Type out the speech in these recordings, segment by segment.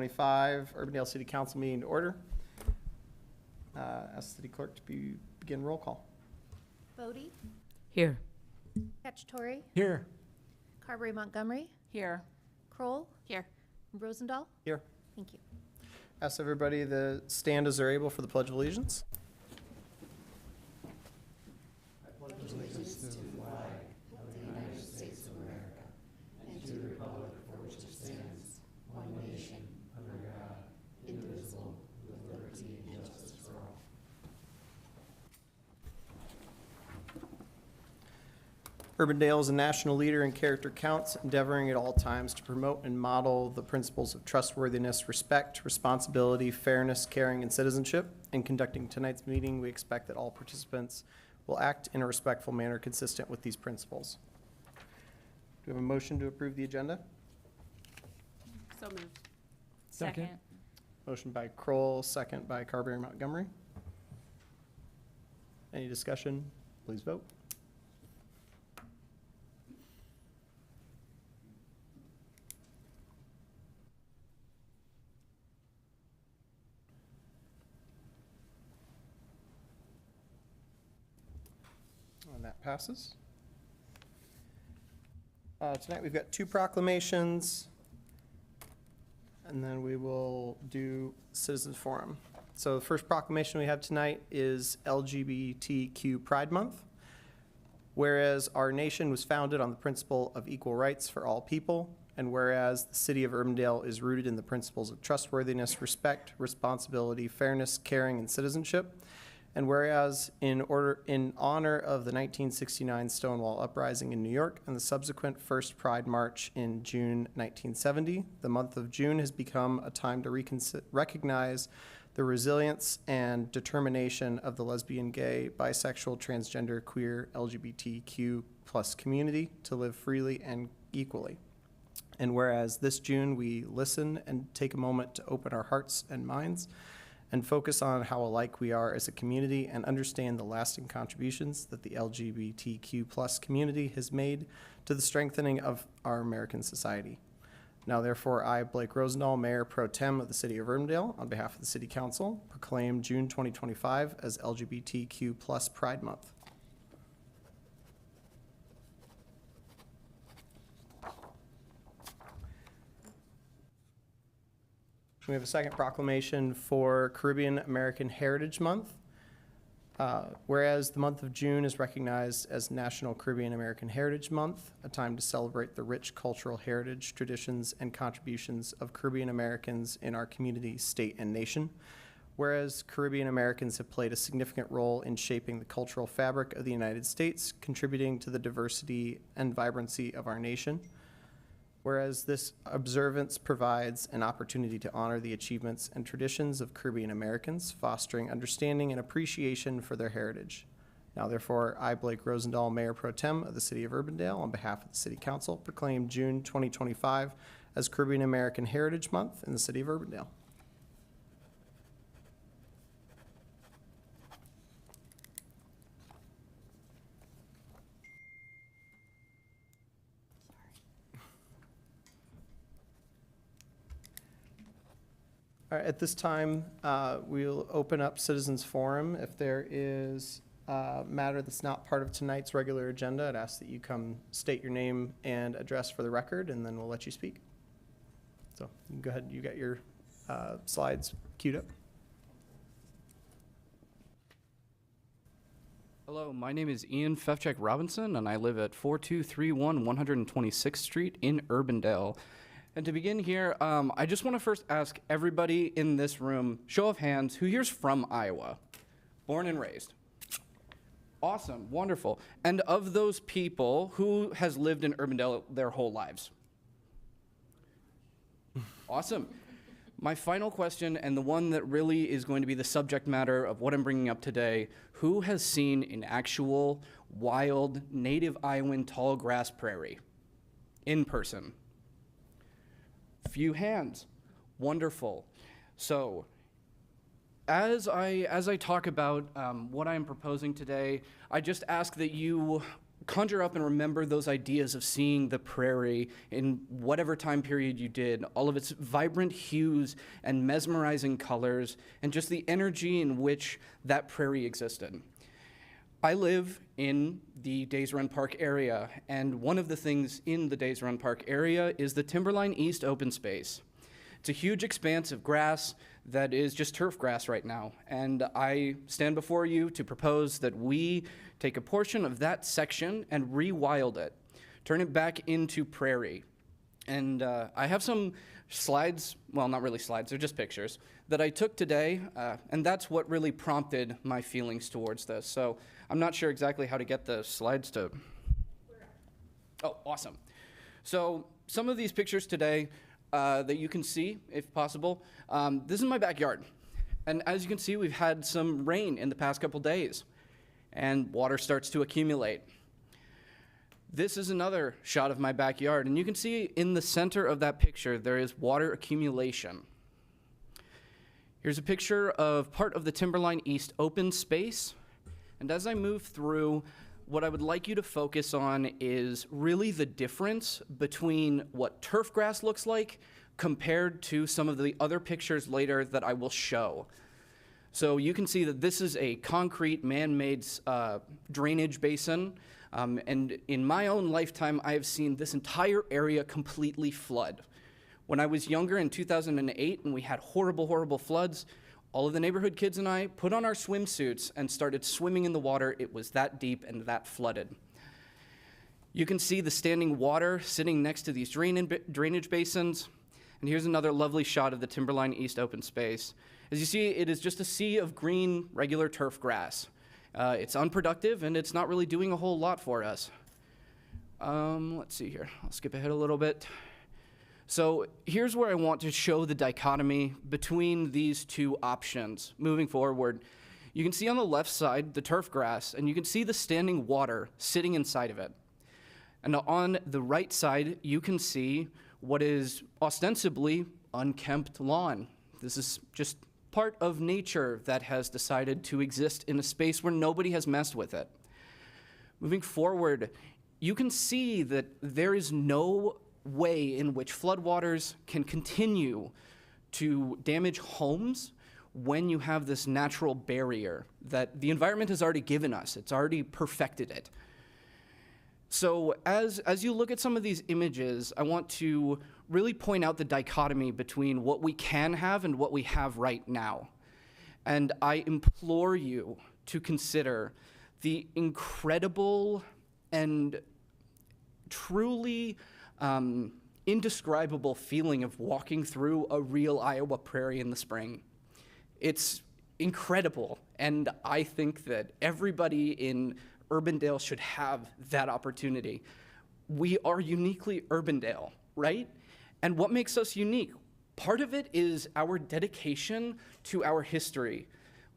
2025 Urbandale City Council meeting to order. Ask City Clerk to begin roll call. Bodie, Here. Cacciatore, Here. Carberry Montgomery, Here. Kroll, Here. Rosendahl. Here. Thank you. Ask everybody to stand as they're able for the Pledge of Allegiance. Urbandale is a national leader in character counts, endeavoring at all times to promote and model the principles of trustworthiness, respect, responsibility, fairness, caring, and citizenship. In conducting tonight's meeting, we expect that all participants will act in a respectful manner consistent with these principles. Do we have a motion to approve the agenda? So moved. Second. Motion by Kroll, second by Carberry Montgomery. Any discussion? Please vote. And that passes. Tonight we've got two proclamations, and then we will do Citizens Forum. So the first proclamation we have tonight is LGBTQ Pride Month. Whereas our nation was founded on the principle of equal rights for all people, and whereas the city of Urbandale is rooted in the principles of trustworthiness, respect, responsibility, fairness, caring, and citizenship, and whereas in honor of the 1969 Stonewall Uprising in New York and the subsequent first Pride March in June 1970, the month of June has become a time to recognize the resilience and determination of the lesbian, gay, bisexual, transgender, queer, LGBTQ plus community to live freely and equally. And whereas this June we listen and take a moment to open our hearts and minds and focus on how alike we are as a community and understand the lasting contributions that the LGBTQ plus community has made to the strengthening of our American society. Now, therefore, I, Blake Rosendahl, Mayor Pro Tem of the City of Urbandale, on behalf of the City Council, proclaim June 2025 as LGBTQ plus Pride Month. We have a second proclamation for Caribbean American Heritage Month. Whereas the month of June is recognized as National Caribbean American Heritage Month, a time to celebrate the rich cultural heritage, traditions, and contributions of Caribbean Americans in our community, state, and nation. Whereas Caribbean Americans have played a significant role in shaping the cultural fabric of the United States, contributing to the diversity and vibrancy of our nation. Whereas this observance provides an opportunity to honor the achievements and traditions of Caribbean Americans, fostering understanding and appreciation for their heritage. Now, therefore, I, Blake Rosendahl, Mayor Pro Tem of the City of Urbandale, on behalf of the City Council, proclaim June 2025 as Caribbean American Heritage Month in the City of Urbandale. All right, at this time, we'll open up Citizens Forum. If there is a matter that's not part of tonight's regular agenda, I'd ask that you come state your name and address for the record, and then we'll let you speak. So you can go ahead, you got your slides queued up. Hello, my name is Ian Fefchek Robinson, and I live at 4231 126th Street in Urbandale. And to begin here, I just want to first ask everybody in this room, show of hands, who here's from Iowa? Born and raised. Awesome, wonderful. And of those people, who has lived in Urbandale their whole lives? Awesome. My final question, and the one that really is going to be the subject matter of what I'm bringing up today, who has seen an actual wild native Iowan tall grass prairie in person? Few hands. Wonderful. So, as I talk about what I am proposing today, I just ask that you conjure up and remember those ideas of seeing the prairie in whatever time period you did, all of its vibrant hues and mesmerizing colors, and just the energy in which that prairie existed. I live in the Days Run Park area, and one of the things in the Days Run Park area is the Timberline East open space. It's a huge expanse of grass that is just turf grass right now, and I stand before you to propose that we take a portion of that section and rewild it, turn it back into prairie. And I have some slides, well, not really slides, they're just pictures, that I took today, and that's what really prompted my feelings towards this. So I'm not sure exactly how to get the slides to... Oh, awesome. So some of these pictures today that you can see, if possible, this is my backyard. And as you can see, we've had some rain in the past couple days, and water starts to accumulate. This is another shot of my backyard, and you can see in the center of that picture, there is water accumulation. Here's a picture of part of the Timberline East open space, and as I move through, what I would like you to focus on is really the difference between what turf grass looks like compared to some of the other pictures later that I will show. So you can see that this is a concrete man-made drainage basin, and in my own lifetime, I have seen this entire area completely flood. When I was younger in 2008 and we had horrible, horrible floods, all of the neighborhood kids and I put on our swimsuits and started swimming in the water. It was that deep and that flooded. You can see the standing water sitting next to these drainage basins. And here's another lovely shot of the Timberline East open space. As you see, it is just a sea of green, regular turf grass. It's unproductive, and it's not really doing a whole lot for us. Let's see here. I'll skip ahead a little bit. So here's where I want to show the dichotomy between these two options. Moving forward, you can see on the left side the turf grass, and you can see the standing water sitting inside of it. And on the right side, you can see what is ostensibly unkempt lawn. This is just part of nature that has decided to exist in a space where nobody has messed with it. Moving forward, you can see that there is no way in which floodwaters can continue to damage homes when you have this natural barrier that the environment has already given us. It's already perfected it. So as you look at some of these images, I want to really point out the dichotomy between what we can have and what we have right now. And I implore you to consider the incredible and truly indescribable feeling of walking through a real Iowa prairie in the spring. It's incredible, and I think that everybody in Urbandale should have that opportunity. We are uniquely Urbandale, right? And what makes us unique? Part of it is our dedication to our history,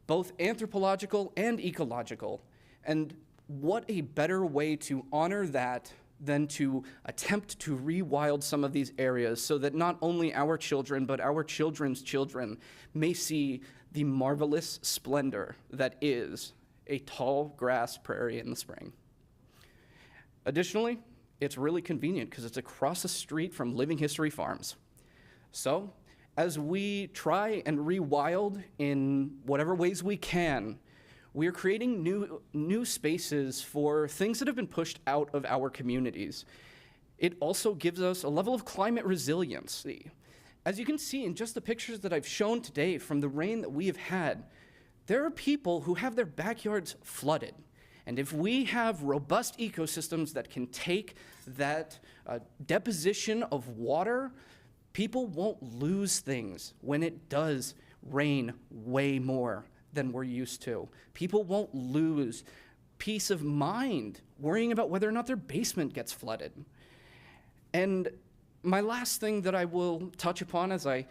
both anthropological and ecological. And what a better way to honor that than to attempt to rewild some of these areas so that not only our children, but our children's children may see the marvelous splendor that is a tall grass prairie in the spring. Additionally, it's really convenient because it's across the street from Living History Farms. So, as we try and rewild in whatever ways we can, we are creating new spaces for things that have been pushed out of our communities. It also gives us a level of climate resiliency. As you can see in just the pictures that I've shown today from the rain that we have had, there are people who have their backyards flooded. And if we have robust ecosystems that can take that deposition of water, people won't lose things when it does rain way more than we're used to. People won't lose peace of mind worrying about whether or not their basement gets flooded. And my last thing that I will touch upon as I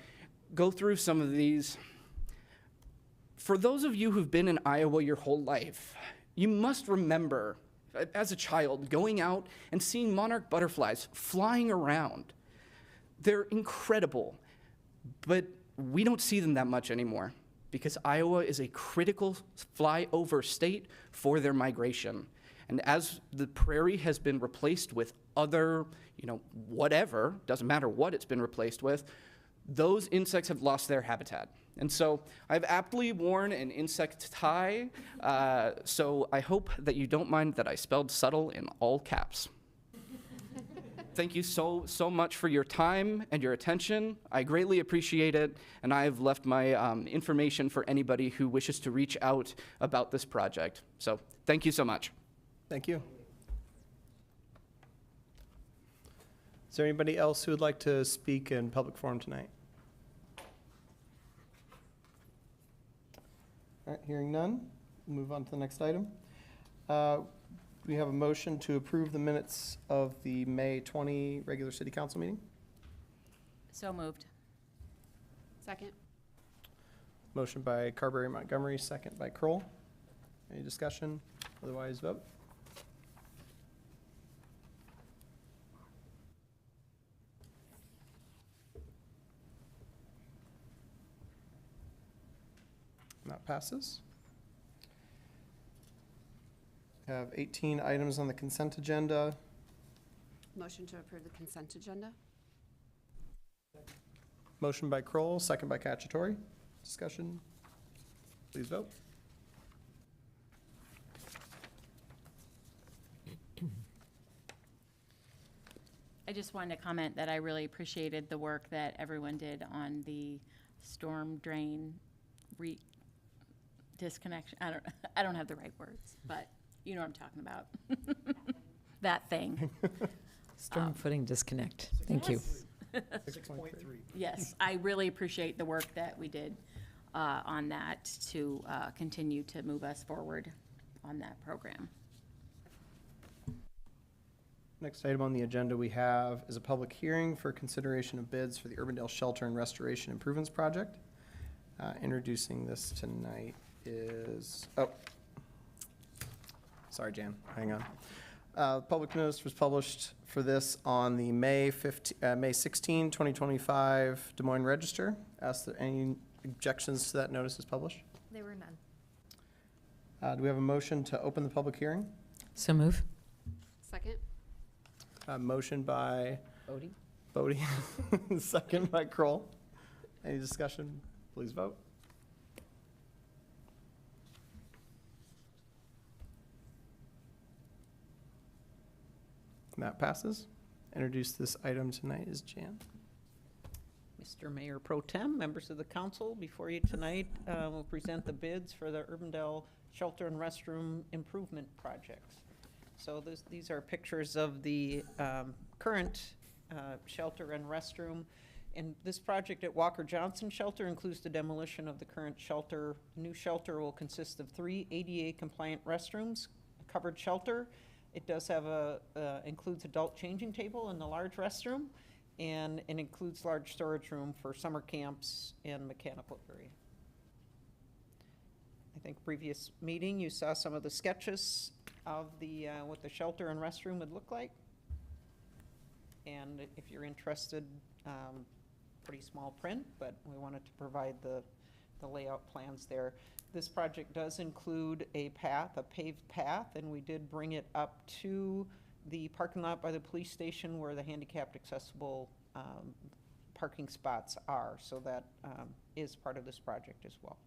go through some of these, for those of you who've been in Iowa your whole life, you must remember, as a child, going out and seeing monarch butterflies flying around. They're incredible, but we don't see them that much anymore because Iowa is a critical flyover state for their migration. And as the prairie has been replaced with other, whatever, doesn't matter what it's been replaced with, those insects have lost their habitat. And so I've aptly worn an insect tie, so I hope that you don't mind that I spelled subtle in all caps. Thank you so much for your time and your attention. I greatly appreciate it, and I've left my information for anybody who wishes to reach out about this project. So thank you so much. Thank you. Is there anybody else who would like to speak in public forum tonight? All right, hearing none, move on to the next item. We have a motion to approve the minutes of the May 20 regular city council meeting. So moved. Second. Motion by Carberry Montgomery, second by Kroll. Any discussion? Otherwise, vote. And that passes. We have 18 items on the consent agenda. Motion to approve the consent agenda? Motion by Kroll, second by Cacciatore. Discussion? Please vote. I just wanted to comment that I really appreciated the work that everyone did on the storm drain disconnection. I don't have the right words, but you know what I'm talking about. That thing. Storm footing disconnect. Thank you. 6.3. Yes, I really appreciate the work that we did on that to continue to move us forward on that program. Next item on the agenda we have is a public hearing for consideration of bids for the Urbandale Shelter and Restoration Improvements Project. Introducing this tonight is, sorry, Jan, hang on. Public notice was published for this on the May 16, 2025 Des Moines Register. Ask that any objections to that notice is published. There were none. Do we have a motion to open the public hearing? So move. Second. Motion by Bodie? Bodie, second by Kroll. Any discussion? Please vote. And that passes. Introduce this item tonight is Jan. Mr. Mayor Pro Tem, members of the council, before you tonight, we'll present the bids for the Urbandale Shelter and Restroom Improvement Projects. So these are pictures of the current shelter and restroom. And this project at Walker Johnson Shelter includes the demolition of the current shelter. The new shelter will consist of 3 ADA compliant restrooms, a covered shelter. It does have includes adult changing table in the large restroom, and it includes large storage room for summer camps and mechanical area. I think previous meeting, you saw some of the sketches of the what the shelter and restroom would look like. And if you're interested, pretty small print, but we wanted to provide the layout plans there. This project does include a path, a paved path, and we did bring it up to the parking lot by the police station where the handicapped accessible parking spots are. So that is part of this project as well.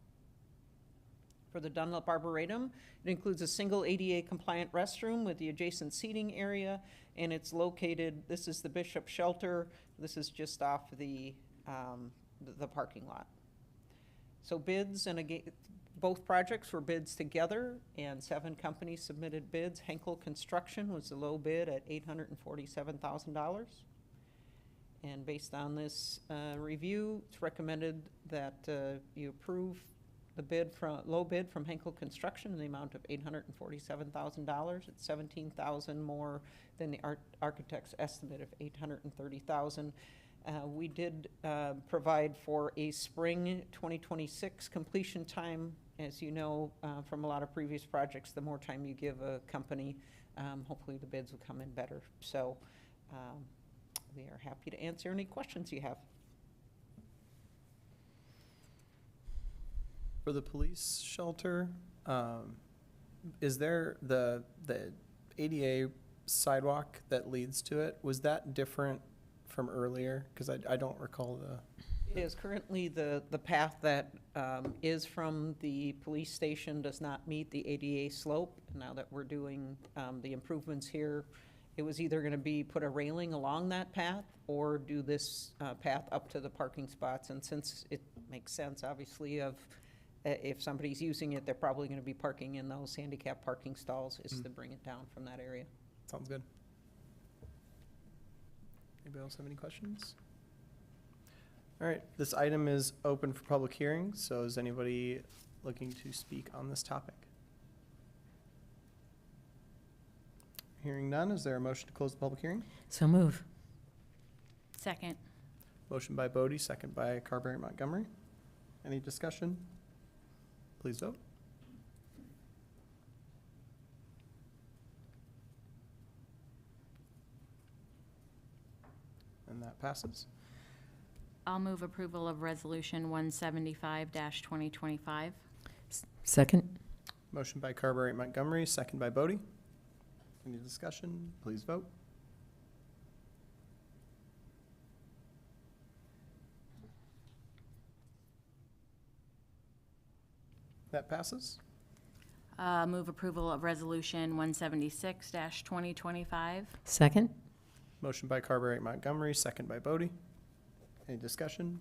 For the Dunlop Arboretum, it includes a single ADA compliant restroom with the adjacent seating area, and it's located, this is the Bishop Shelter, this is just off the parking lot. So bids, and again, both projects were bids together, and 7 companies submitted bids. Henkel Construction was the low bid at $847,000. And based on this review, it's recommended that you approve the low bid from Henkel Construction in the amount of $847,000. It's $17,000 more than the architect's estimate of $830,000. We did provide for a spring 2026 completion time. As you know from a lot of previous projects, the more time you give a company, hopefully the bids will come in better. So we are happy to answer any questions you have. For the police shelter, is there the ADA sidewalk that leads to it, was that different from earlier? Because I don't recall the, It is currently the path that is from the police station does not meet the ADA slope. Now that we're doing the improvements here, it was either going to be put a railing along that path or do this path up to the parking spots. And since it makes sense, obviously, of if somebody's using it, they're probably going to be parking in those handicap parking stalls, is to bring it down from that area. sounds good. Anybody else have any questions? All right, this item is open for public hearing, so is anybody looking to speak on this topic? Hearing none, is there a motion to close the public hearing? So move. Second. Motion by Bodie, second by Carberry Montgomery. Any discussion? Please vote. And that passes. I'll move approval of Resolution 175-2025. Second. Motion by Carberry Montgomery, second by Bodie. Any discussion? Please vote. That passes. Move approval of Resolution 176-2025. Second. Motion by Carberry Montgomery, second by Bodie. Any discussion?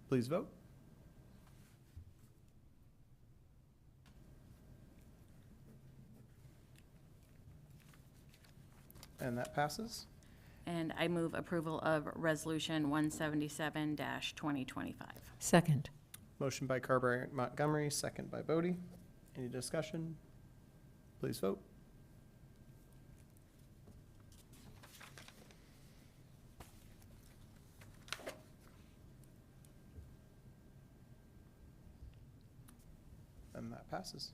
Please vote. And that passes. And I move approval of Resolution 177-2025. Second. Motion by Carberry Montgomery, second by Bodie. Any discussion? Please vote. And that passes.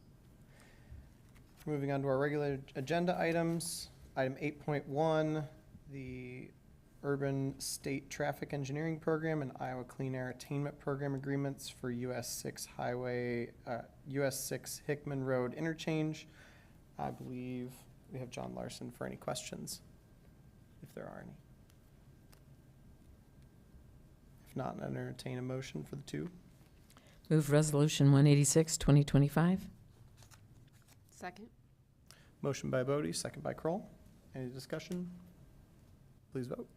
Moving on to our regular agenda items. Item 8.1, the Urban State Traffic Engineering Program and Iowa Clean Air Attainment Program agreements for US 6 Highway, US 6 Hickman Road interchange. I believe we have John Larson for any questions, if there are any. If not, I'll entertain a motion for the two. Move Resolution 186, 2025. Second? Motion by Bodie, second by Kroll. Any discussion? Please vote.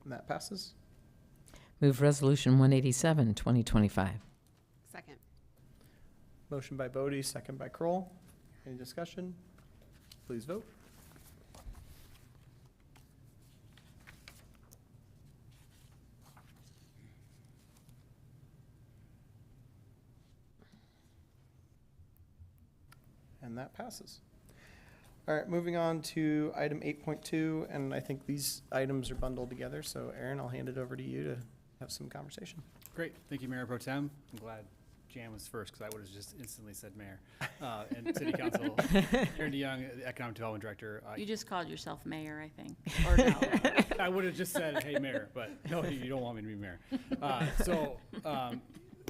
And that passes. Move Resolution 187, 2025. Second. Motion by Bodie, second by Kroll. Any discussion? Please vote. And that passes. All right, moving on to item 8.2, and I think these items are bundled together, so Aaron, I'll hand it over to you to have some conversation. Great, thank you, Mayor Pro Tem. I'm glad Jan was first, because I would have just instantly said mayor. And City Council, Aaron DeYoung, the Economic Development Director. You just called yourself mayor, I think, or no? I would have just said, hey, mayor, but no, you don't want me to be mayor.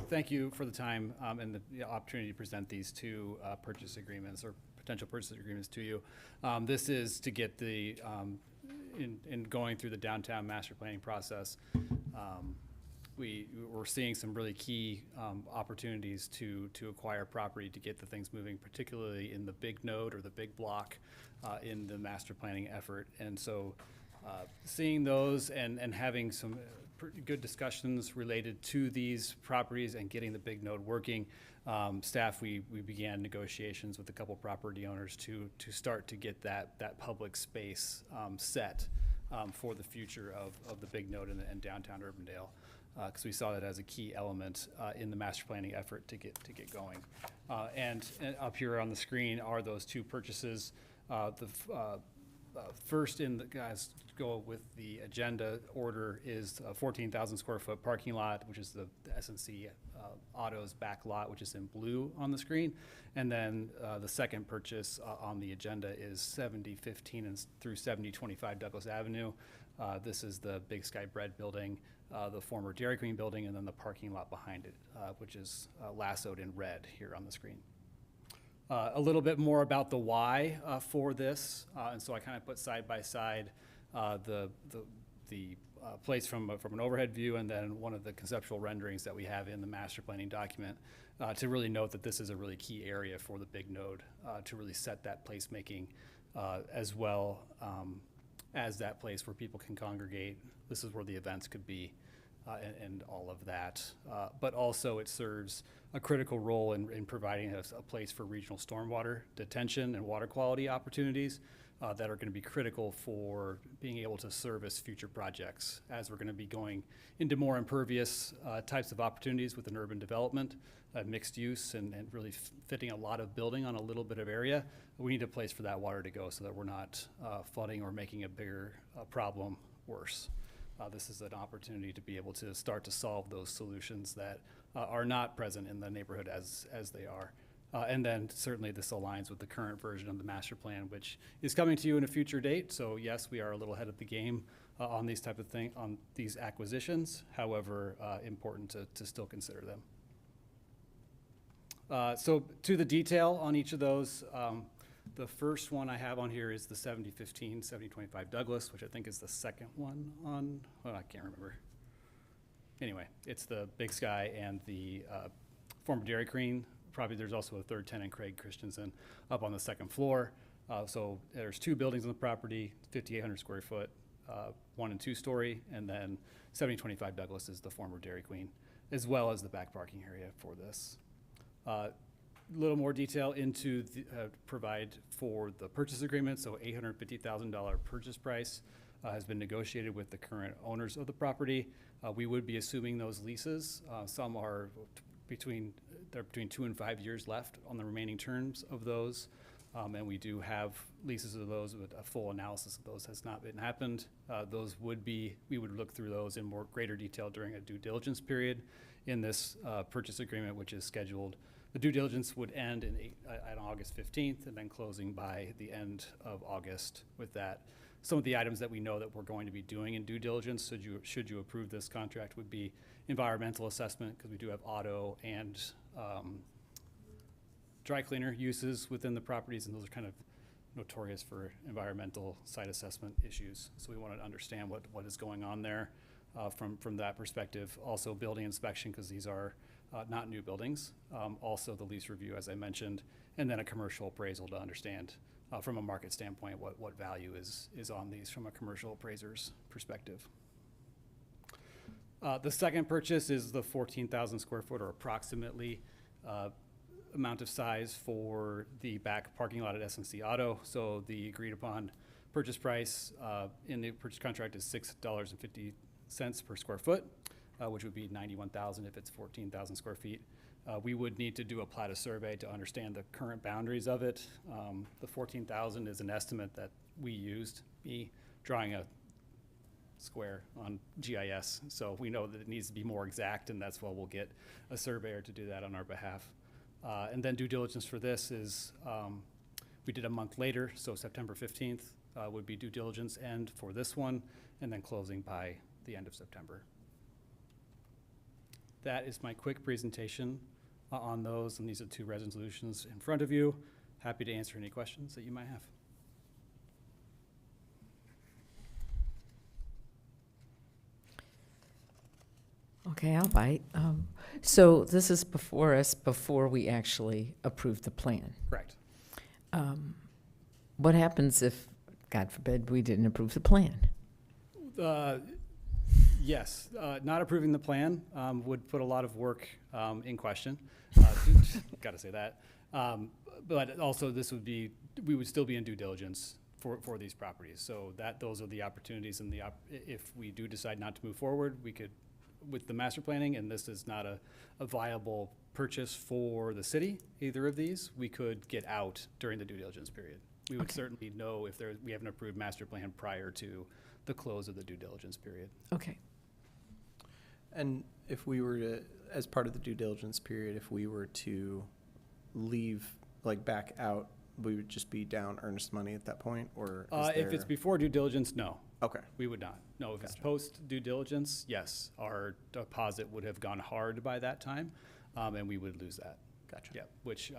Thank you for the time and the opportunity to present these two purchase agreements or potential purchase agreements to you. This is to get the, in going through the downtown master planning process, we're seeing some really key opportunities to acquire property to get the things moving, particularly in the big node or the big block in the master planning effort. And so seeing those and having some pretty good discussions related to these properties and getting the big node working, staff, we began negotiations with a couple property owners to start to get that public space set for the future of the big node and downtown Urbandale, because we saw that as a key element in the master planning effort to get going. And up here on the screen are those two purchases. First in the, guys, go with the agenda order is a 14,000 square foot parking lot, which is the SNC Autos back lot, which is in blue on the screen. And then the second purchase on the agenda is 7015 and through 7025 Douglas Avenue. This is the Big Sky Bread building, the former Dairy Queen building, and then the parking lot behind it, which is lassoed in red here on the screen. A little bit more about the why for this, and so I kind of put side by side the place from an overhead view, and then one of the conceptual renderings that we have in the master planning document to really note that this is a really key area for the big node to really set that placemaking as well as that place where people can congregate. This is where the events could be. And all of that. But also it serves a critical role in providing a place for regional stormwater detention and water quality opportunities that are going to be critical for being able to service future projects as we're going to be going into more impervious types of opportunities with an urban development, mixed use, and really fitting a lot of building on a little bit of area. We need a place for that water to go so that we're not flooding or making a bigger problem worse. This is an opportunity to be able to start to solve those solutions that are not present in the neighborhood as they are. And then certainly this aligns with the current version of the master plan, which is coming to you in a future date. So yes, we are a little ahead of the game on these type of things, on these acquisitions. However, important to still consider them. So to the detail on each of those, the first one I have on here is the 7015, 7025 Douglas, which I think is the second one on, well, I can't remember. Anyway, it's the Big Sky and the former Dairy Queen. Probably there's also a third tenant, Craig Christensen, up on the second floor. So there's two buildings on the property, 5,800 square foot, 1 and 2 story, and then 7025 Douglas is the former Dairy Queen, as well as the back parking area for this. Little more detail into the, provide for the purchase agreement. So $850,000 purchase price has been negotiated with the current owners of the property. We would be assuming those leases. Some are between 2 and 5 years left on the remaining terms of those. And we do have leases of those, but a full analysis of those has not been happened. Those would be, we would look through those in more greater detail during a due diligence period in this purchase agreement, which is scheduled. The due diligence would end on August 15th and then closing by the end of August with that. Some of the items that we know that we're going to be doing in due diligence, should you approve this contract, would be environmental assessment, because we do have auto and dry cleaner uses within the properties, and those are kind of notorious for environmental site assessment issues. So we want to understand what is going on there from that perspective. Also building inspection, because these are not new buildings. Also the lease review, as I mentioned, and then a commercial appraisal to understand from a market standpoint what value is on these from a commercial appraiser's perspective. The second purchase is the 14,000 square foot or approximately amount of size for the back parking lot at SNC Auto. So the agreed upon purchase price in the purchase contract is $6.50 per square foot, which would be $91,000 if it's 14,000 square feet. We would need to do a plat of survey to understand the current boundaries of it. The 14,000 is an estimate that we used, me drawing a square on GIS. So we know that it needs to be more exact, and that's why we'll get a surveyor to do that on our behalf. And then due diligence for this is, we did a month later, so September 15th would be due diligence end for this one, and then closing by the end of September. That is my quick presentation on those, and these are two resolutions in front of you. Happy to answer any questions that you might have. Okay, I'll bite. So this is before us, before we actually approve the plan. Correct. What happens if, God forbid, we didn't approve the plan? Yes, not approving the plan would put a lot of work in question. Got to say that. But also this would be, we would still be in due diligence for these properties. So those are the opportunities, and if we do decide not to move forward, we could, with the master planning, and this is not a viable purchase for the city, either of these, we could get out during the due diligence period. We would Okay. certainly know if we have an approved master plan prior to the close of the due diligence period. Okay. And if we were to, as part of the due diligence period, if we were to leave, like back out, we would just be down earnest money at that point, or is If it's there- before due diligence, no, Okay, we would not. No, if it's Gotcha. post due diligence, yes, our deposit would have gone hard by that time, and we would lose that. gotcha. Yeah, which,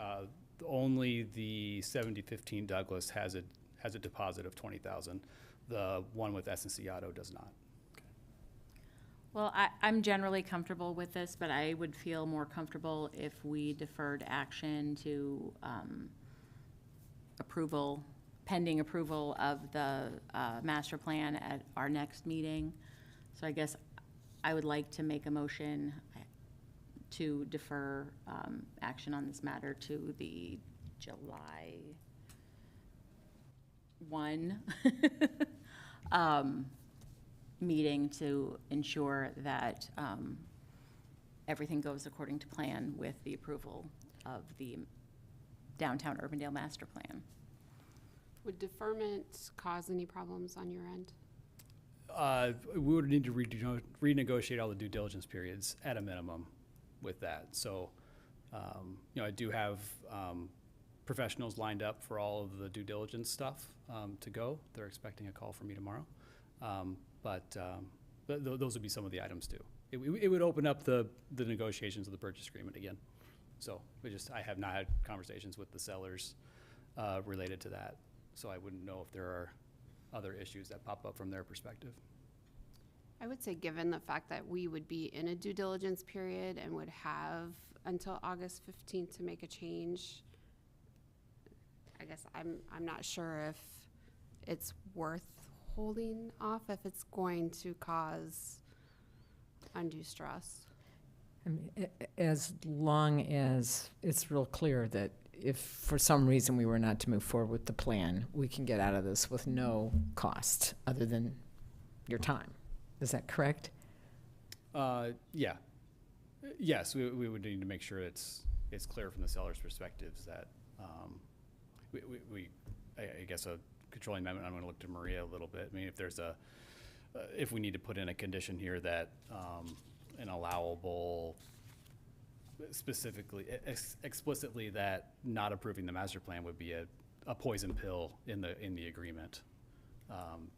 only the 7015 Douglas has a deposit of 20,000. The one with S&C Auto does not. Well, I'm generally comfortable with this, but I would feel more comfortable if we deferred action to approval, pending approval of the master plan at our next meeting. So I guess I would like to make a motion to defer action on this matter to the July 1 meeting to ensure that everything goes according to plan with the approval of the downtown Urbandale master plan. Would deferment cause any problems on your end? We would need to renegotiate all the due diligence periods at a minimum with that. So, I do have professionals lined up for all of the due diligence stuff to go. They're expecting a call from me tomorrow. But those would be some of the items too. It would open up the negotiations of the purchase agreement again. So I have not had conversations with the sellers related to that. So I wouldn't know if there are other issues that pop up from their perspective. I would say, given the fact that we would be in a due diligence period and would have until August 15th to make a change, I guess I'm not sure if it's worth holding off if it's going to cause undue stress. I mean, as long as it's real clear that if for some reason we were not to move forward with the plan, we can get out of this with no cost other than your time. Is that correct? Yeah. Yes, we would need to make sure it's clear from the seller's perspectives that, I guess a controlling amendment, I'm gonna look to Maria a little bit. I mean, if there's if we need to put in a condition here that, an allowable, specifically, explicitly that not approving the master plan would be a poison pill in the agreement,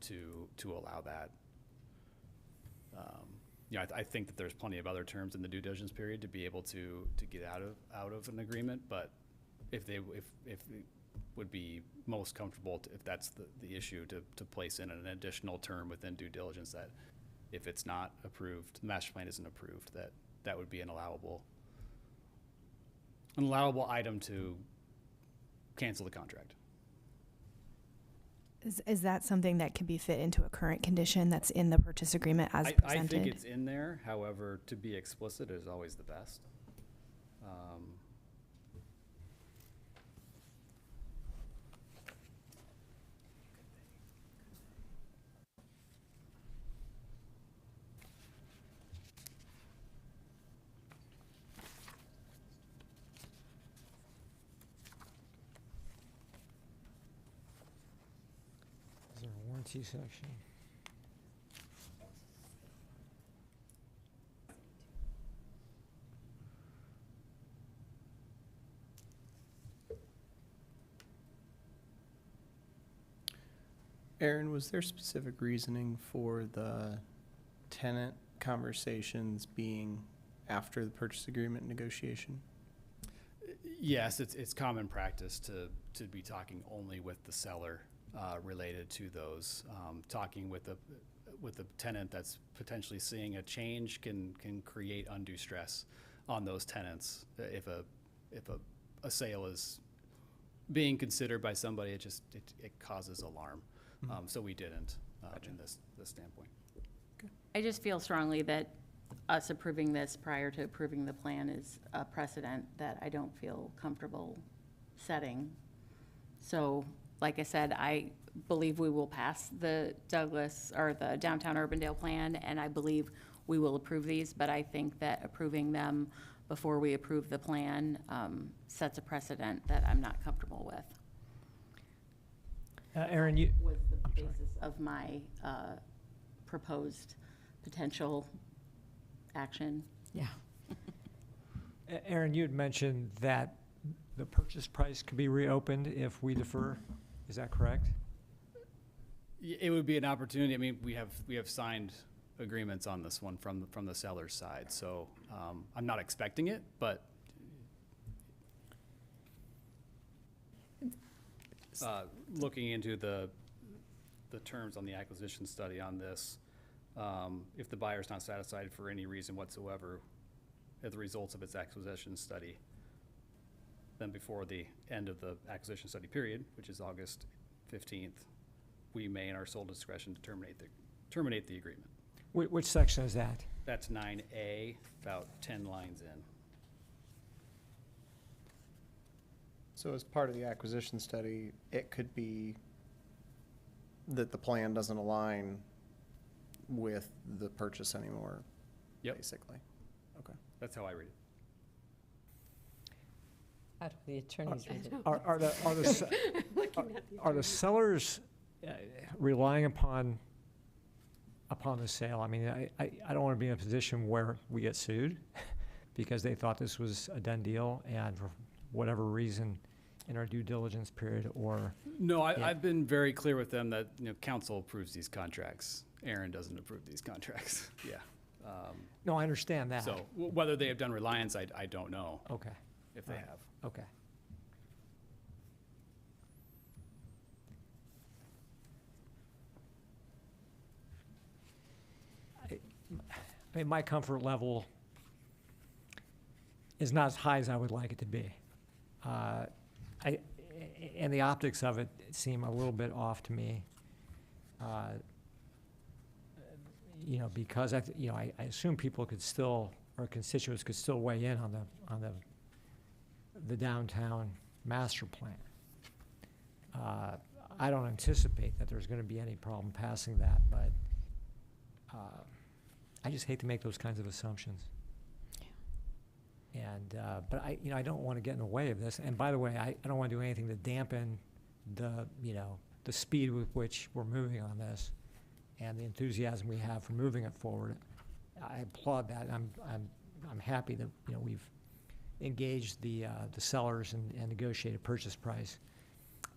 to allow that. I think that there's plenty of other terms in the due diligence period to be able to get out of an agreement, but if it would be most comfortable, if that's the issue, to place in an additional term within due diligence that if it's not approved, the master plan isn't approved, that would be an allowable item to cancel the contract. Is that something that can be fit into a current condition that's in the purchase agreement as I presented? think it's in there, however, to be explicit is always the best. Is there a warranty section? Aaron, was there specific reasoning for the tenant conversations being after the purchase agreement negotiation? Yes, it's common practice to be talking only with the seller related to those. Talking with the tenant that's potentially seeing a change can create undue stress on those tenants. If a sale is being considered by somebody, it causes alarm. So we didn't in this standpoint. I just feel strongly that us approving this prior to approving the plan is a precedent that I don't feel comfortable setting. So, like I said, I believe we will pass the Douglas, or the downtown Urbandale plan, and I believe we will approve these, but I think that approving them before we approve the plan sets a precedent that I'm not comfortable with. Aaron, you, was the basis of my proposed potential action. Yeah. Aaron, you had mentioned that the purchase price could be reopened if we defer. Is that correct? It would be an opportunity. I mean, we have signed agreements on this one from the seller's side, so I'm not expecting it, but looking into the terms on the acquisition study on this, if the buyer's not satisfied for any reason whatsoever as the results of its acquisition study, then before the end of the acquisition study period, which is August 15th, we may, in our sole discretion, terminate the agreement. Which section is that? That's 9A, about 10 lines in. So as part of the acquisition study, it could be that the plan doesn't align with the purchase anymore, Yep, basically. Okay. that's how I read it. How do the attorneys read it? Are the sellers relying upon the sale? I mean, I don't want to be in a position where we get sued because they thought this was a done deal and for whatever reason in our due diligence period or. No, Yeah. I've been very clear with them that, council approves these contracts. Aaron doesn't approve these contracts. Yeah. No, I understand that. So whether they have done reliance, I don't know Okay, if they Alright. have. okay. I mean, my comfort level is not as high as I would like it to be. And the optics of it seem a little bit off to me. Because I assume people could still, or constituents could still weigh in on the downtown master plan. I don't anticipate that there's gonna be any problem passing that, but I just hate to make those kinds of assumptions. And, but I don't want to get in the way of this. And by the way, I don't want to do anything to dampen the speed with which we're moving on this and the enthusiasm we have for moving it forward. I applaud that. I'm happy that, we've engaged the sellers and negotiated purchase price.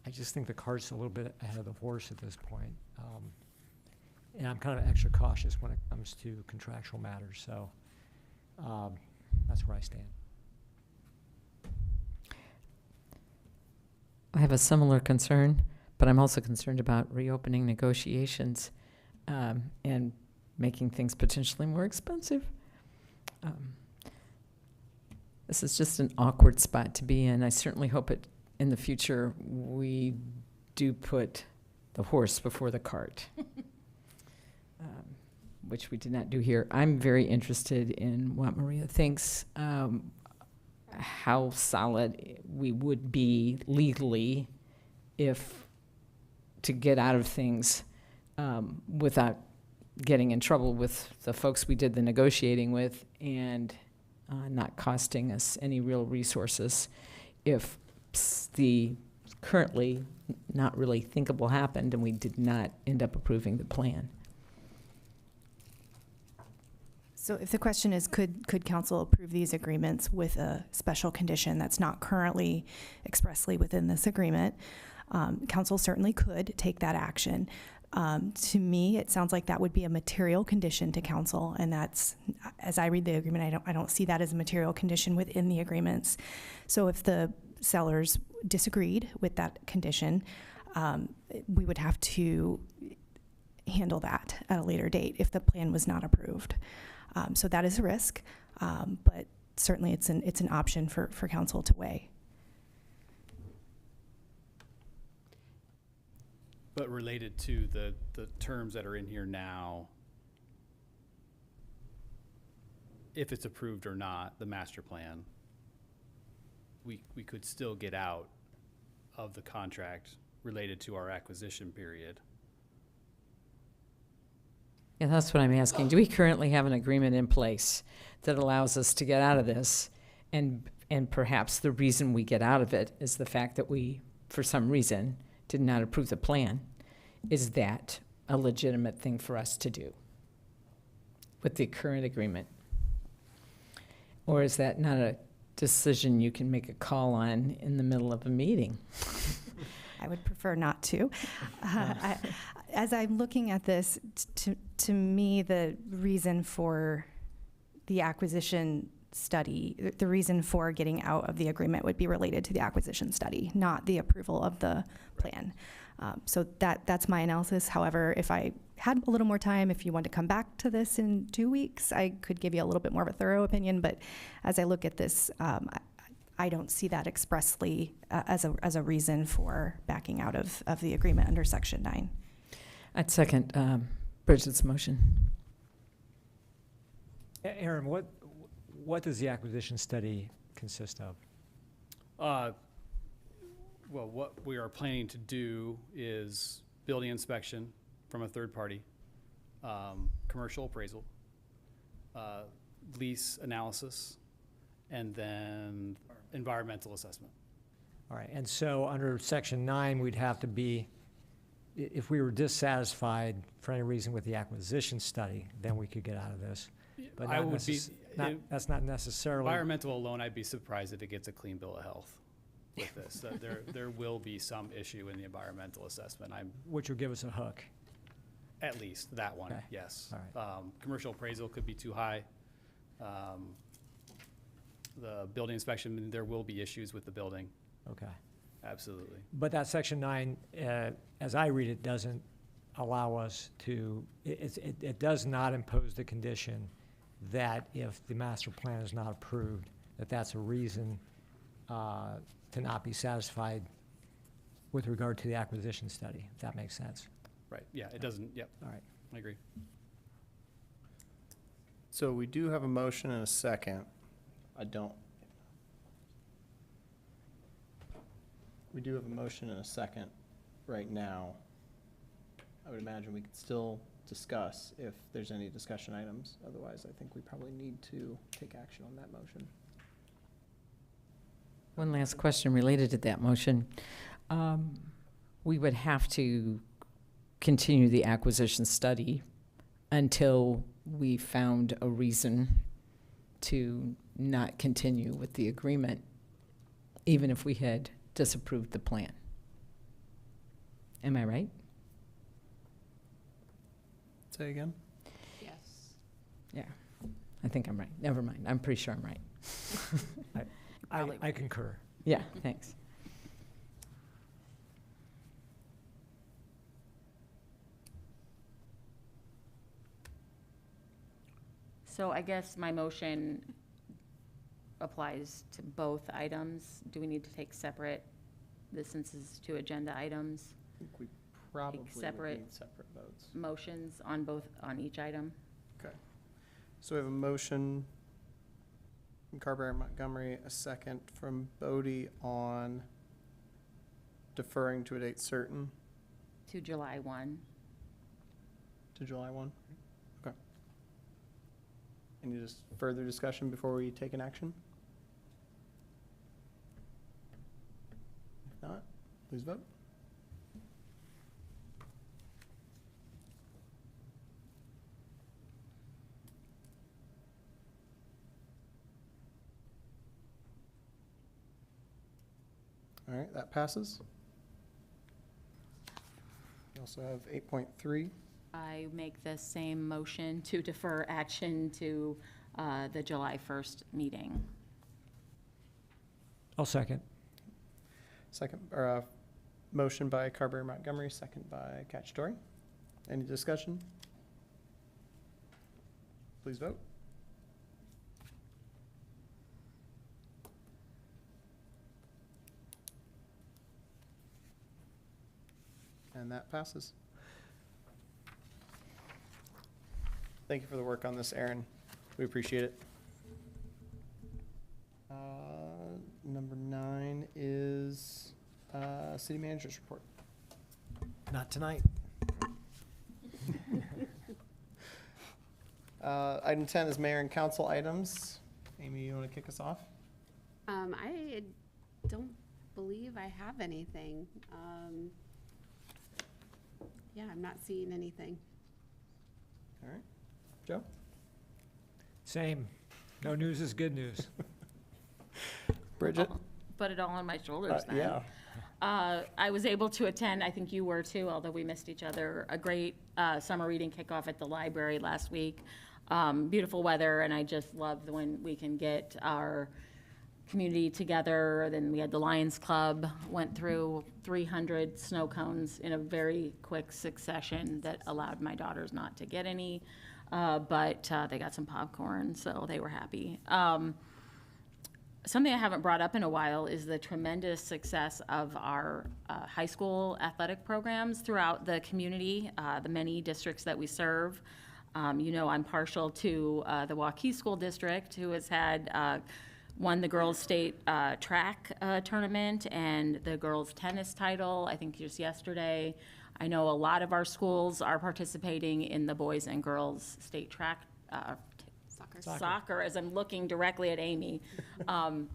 I just think the cart's a little bit ahead of the horse at this point. And I'm kind of extra cautious when it comes to contractual matters, so that's where I stand. I have a similar concern, but I'm also concerned about reopening negotiations and making things potentially more expensive. This is just an awkward spot to be in. I certainly hope in the future we do put the horse before the cart, which we did not do here. I'm very interested in what Maria thinks, how solid we would be legally if to get out of things without getting in trouble with the folks we did the negotiating with and not costing us any real resources if the currently not really thinkable happened and we did not end up approving the plan. So if the question is, could council approve these agreements with a special condition that's not currently expressly within this agreement, council certainly could take that action. To me, it sounds like that would be a material condition to council, and that's, as I read the agreement, I don't see that as a material condition within the agreements. So if the sellers disagreed with that condition, we would have to handle that at a later date if the plan was not approved. So that is a risk, but certainly it's an option for council to weigh. But related to the terms that are in here now, if it's approved or not, the master plan, we could still get out of the contract related to our acquisition period. Yeah, that's what I'm asking. Do we currently have an agreement in place that allows us to get out of this? And perhaps the reason we get out of it is the fact that we, for some reason, did not approve the plan, is that a legitimate thing for us to do with the current agreement? Or is that not a decision you can make a call on in the middle of a meeting? I would prefer not to. As I'm looking at this, to me, the reason for the acquisition study, the reason for getting out of the agreement would be related to the acquisition study, not the approval of the plan. So that's my analysis. However, if I had a little more time, if you want to come back to this in 2 weeks, I could give you a little bit more of a thorough opinion. But as I look at this, I don't see that expressly as a reason for backing out of the agreement under Section 9. I'd second Bridget's motion. Aaron, what does the acquisition study consist of? Well, what we are planning to do is building inspection from a third party, commercial appraisal, lease analysis, and then environmental assessment. All right, and so under Section 9, we'd have to be, if we were dissatisfied for any reason with the acquisition study, then we could get out of this. But I not would be, that's not necessarily. environmental alone, I'd be surprised if it gets a clean bill of health with this. There will be some issue in the environmental assessment. Which would give us a hook. At least that one, Okay. yes. All Commercial appraisal could be too high. The building inspection, there will be issues with the building, Okay. absolutely. But that Section 9, as I read it, doesn't allow us to, it does not impose the condition that if the master plan is not approved, that's a reason to not be satisfied with regard to the acquisition study, if that makes sense. Right, yeah, it doesn't, yep, All right. I agree. So we do have a motion and a second. We do have a motion and a second right now. I would imagine we could still discuss if there's any discussion items. Otherwise, I think we probably need to take action on that motion. One last question related to that motion. We would have to continue the acquisition study until we found a reason to not continue with the agreement, even if we had disapproved the plan. Am I right? Say again? Yes. Yeah, I think I'm right. Never mind. I'm pretty sure I'm right. I concur. Yeah, thanks. So I guess my motion applies to both items. Do we need to take separate, since it's two agenda items, I think we probably would separate need separate votes. motions on on each item? Okay. So we have a motion from Carberry and Montgomery, a second from Bodie on deferring to a date certain To July 1. to July 1. Okay. Any just further discussion before we take an action? If not, please vote. All right, that passes. We also have 8.3. I make the same motion to defer action to the July 1st meeting. I'll second. Motion by Carberry Montgomery, second by Cacciatore. Any discussion? Please vote. And that passes. Thank you for the work on this, Aaron. We appreciate it. Number 9 is city manager's report. Not tonight. Item 10 is mayor and council items. Amy, you want to kick us off? I don't believe I have anything. Yeah, I'm not seeing anything. All right. Joe? Same. No news is good news. Bridget? Put it all on my shoulders then. Yeah. I was able to attend, I think you were too, although we missed each other, a great summer reading kickoff at the library last week. Beautiful weather, and I just love when we can get our community together. Then we had the Lions Club, went through 300 snow cones in a very quick succession that allowed my daughters not to get any, but they got some popcorn, so they were happy. Something I haven't brought up in a while is the tremendous success of our high school athletic programs throughout the community, the many districts that we serve. You know, I'm partial to the Waukee School District, who has had won the girls' state track tournament and the girls' tennis title, I think just yesterday. I know a lot of our schools are participating in the boys and girls state track soccer, as I'm looking directly at Amy,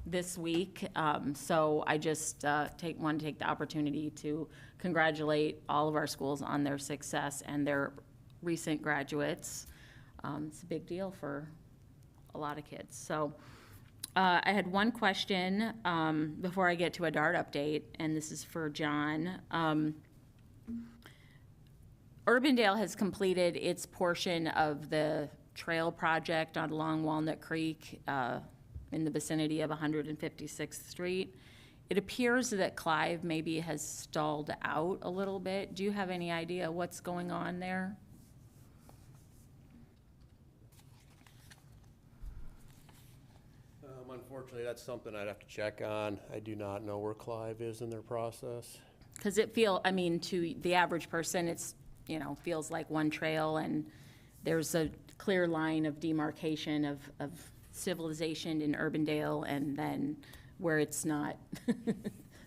this week. So I just want to take the opportunity to congratulate all of our schools on their success and their recent graduates. It's a big deal for a lot of kids. So I had one question before I get to a DART update, and this is for John. Urbandale has completed its portion of the trail project on along Walnut Creek in the vicinity of 156th Street. It appears that Clive maybe has stalled out a little bit. Do you have any idea what's going on there? Unfortunately, that's something I'd have to check on. I do not know where Clive is in their process. Because to the average person, it's, you know, feels like one trail, and there's a clear line of demarcation of civilization in Urbandale, and then where it's not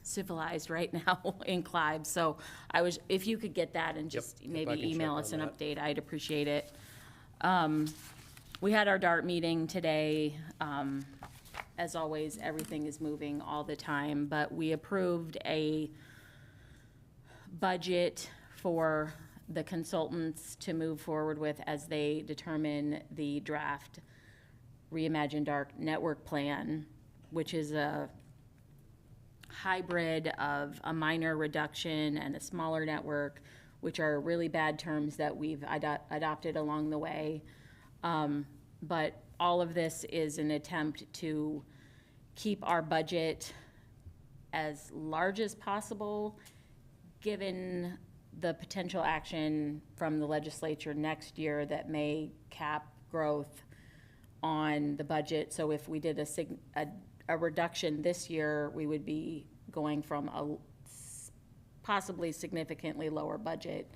civilized right now in Clive. So if you could get that and just Yep, maybe I can email check us on an that. update, I'd appreciate it. We had our DART meeting today. As always, everything is moving all the time, but we approved a budget for the consultants to move forward with as they determine the draft Reimagine DART network plan, which is a hybrid of a minor reduction and a smaller network, which are really bad terms that we've adopted along the way. But all of this is an attempt to keep our budget as large as possible, given the potential action from the legislature next year that may cap growth on the budget. So if we did a reduction this year, we would be going from a possibly significantly lower budget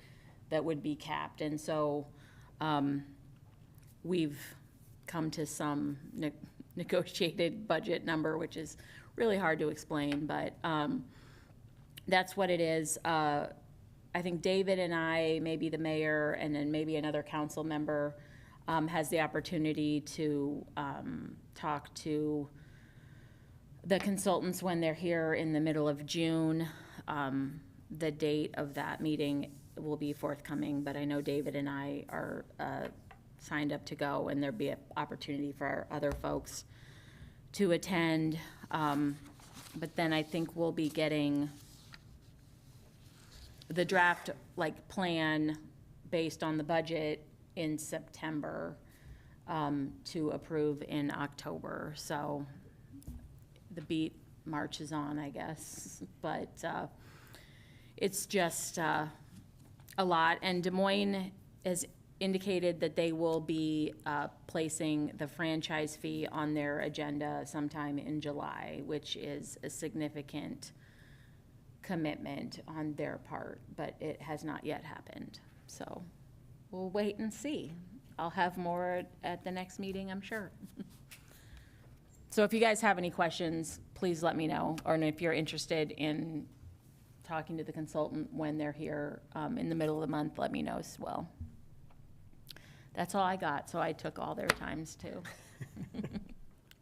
that would be capped. And so we've come to some negotiated budget number, which is really hard to explain, but that's what it is. I think David and I, maybe the mayor, and then maybe another council member has the opportunity to talk to the consultants when they're here in the middle of June. The date of that meeting will be forthcoming, but I know David and I are signed up to go, and there'll be an opportunity for our other folks to attend. But then I think we'll be getting the draft plan based on the budget in September to approve in October. So the beat marches on, I guess. But it's just a lot. And Des Moines has indicated that they will be placing the franchise fee on their agenda sometime in July, which is a significant commitment on their part, but it has not yet happened. So we'll wait and see. I'll have more at the next meeting, I'm sure. So if you guys have any questions, please let me know. Or if you're interested in talking to the consultant when they're here in the middle of the month, let me know as well. That's all I got, so I took all their times too.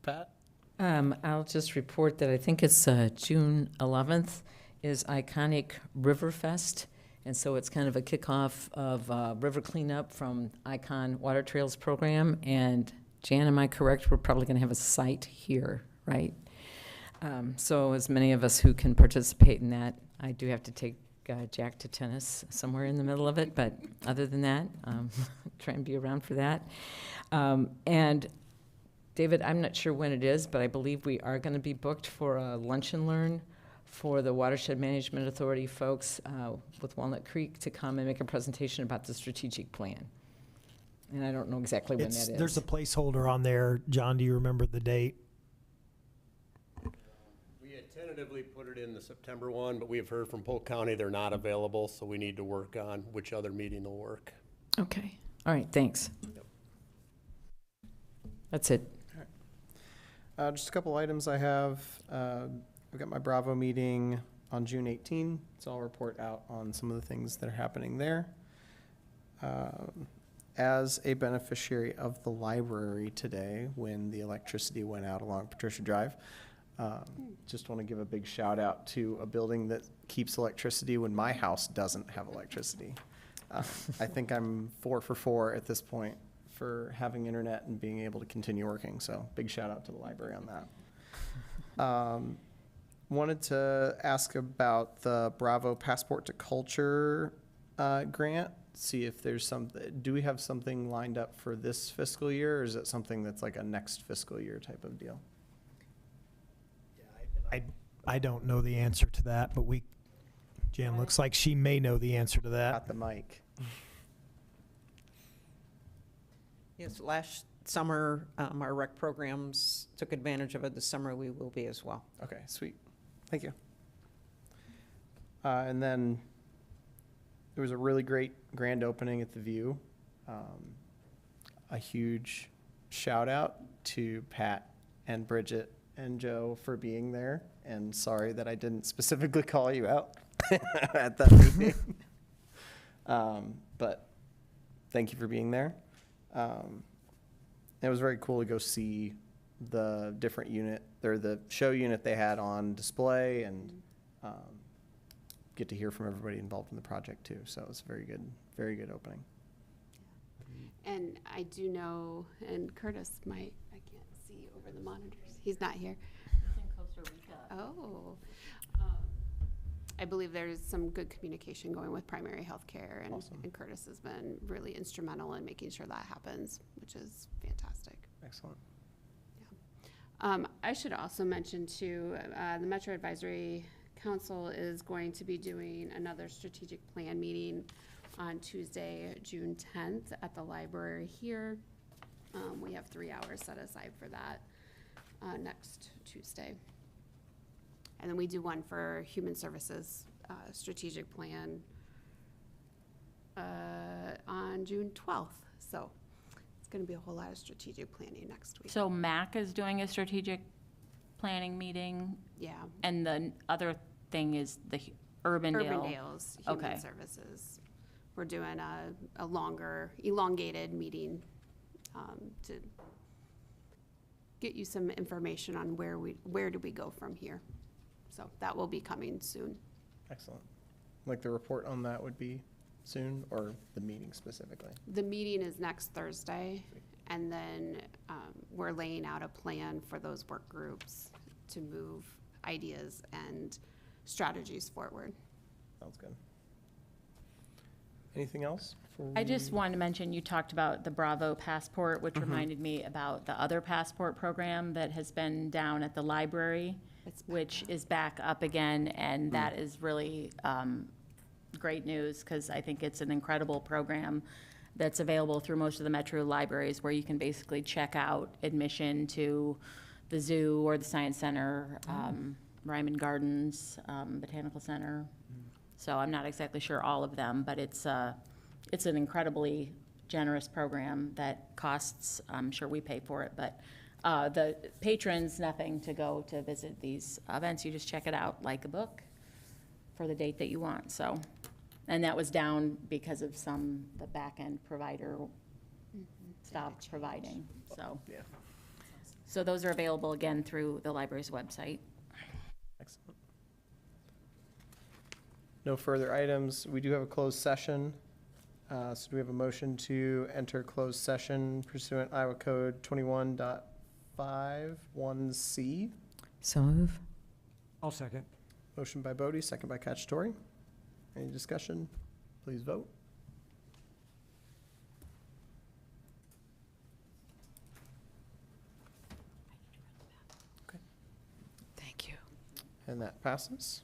Pat? I'll just report that I think it's June 11th is Iconic Riverfest And so it's kind of a kickoff of river cleanup from Icon Water Trails program. And Jan, am I correct? We're probably going to have a site here, right? So as many of us who can participate in that, I do have to take Jack to tennis somewhere in the middle of it. But other than that, try and be around for that. And David, I'm not sure when it is, but I believe we are going to be booked for a lunch and learn for the Watershed Management Authority folks with Walnut Creek to come and make a presentation about the strategic plan. And I don't know exactly when that is. There's a placeholder on there. John, do you remember the date? We had tentatively put it in the September one, but we have heard from Polk County they're not available, so we need to work on which other meeting will work. Okay. All right, thanks. Yep. That's it. Just a couple items I have. I've got my Bravo meeting on June 18, so I'll report out on some of the things that are happening there. As a beneficiary of the library today, when the electricity went out along Patricia Drive, just want to give a big shout out to a building that keeps electricity when my house doesn't have electricity. I think I'm 4 for 4 at this point for having internet and being able to continue working. So big shout out to the library on that. Wanted to ask about the Bravo Passport to Culture grant. See if there's do we have something lined up for this fiscal year, or is it something that's like a next fiscal year type of deal? I don't know the answer to that, but Jan looks like she may know the answer to that. Got the mic. Yes, last summer, our rec programs took advantage of it. This summer, we will be as well. Okay, sweet. Thank you. And then there was a really great grand opening at the View. A huge shout out to Pat and Bridget and Joe for being there. And sorry that I didn't specifically call you out at that meeting. But thank you for being there. It was very cool to go see the different unit, or the show unit they had on display, and get to hear from everybody involved in the project too. So it was a very good opening. And I do know, and Curtis might, I can't see over the monitors. He's not here. In Costa Rica. Oh. I believe there's some good communication going with primary health care, and, Awesome. and Curtis has been really instrumental in making sure that happens, which is fantastic. Excellent. I should also mention too, the Metro Advisory Council is going to be doing another strategic plan meeting on Tuesday, June 10th at the library here. We have 3 hours set aside for that next Tuesday. And then we do one for Human Services strategic plan on June 12th. So it's going to be a whole lot of strategic planning next week. So MAC is doing a strategic planning meeting, Yeah. and the other thing is the Urbandale. Urbandale's Human Okay. Services. We're doing a longer, elongated meeting to get you some information on where do we go from here. So that will be coming soon. Excellent. Like the report on that would be soon, or the meeting specifically? The meeting is next Thursday, and then we're laying out a plan for those work groups to move ideas and strategies forward. Sounds good. Anything else? I just wanted to mention, you talked about the Bravo Passport, which reminded me about the other passport program that has been down at the library, It's back which up. is back up again, and that is really great news, because I think it's an incredible program that's available through most of the metro libraries, where you can basically check out admission to the zoo or the science center, Ryman Gardens, Botanical Center. So I'm not exactly sure all of them, but it's an incredibly generous program that costs, I'm sure we pay for it, but the patrons, nothing to go to visit these events. You just check it out like a book for the date that you want, so. And that was down because of the back-end provider stopped providing, so. Yeah. So those are available again through the library's website. Excellent. No further items. We do have a closed session. So do we have a motion to enter closed session pursuant Iowa Code 21.51C? So move. I'll second. Motion by Bodie, second by Cacciatore. Any discussion? Please vote. Thank you. And that passes.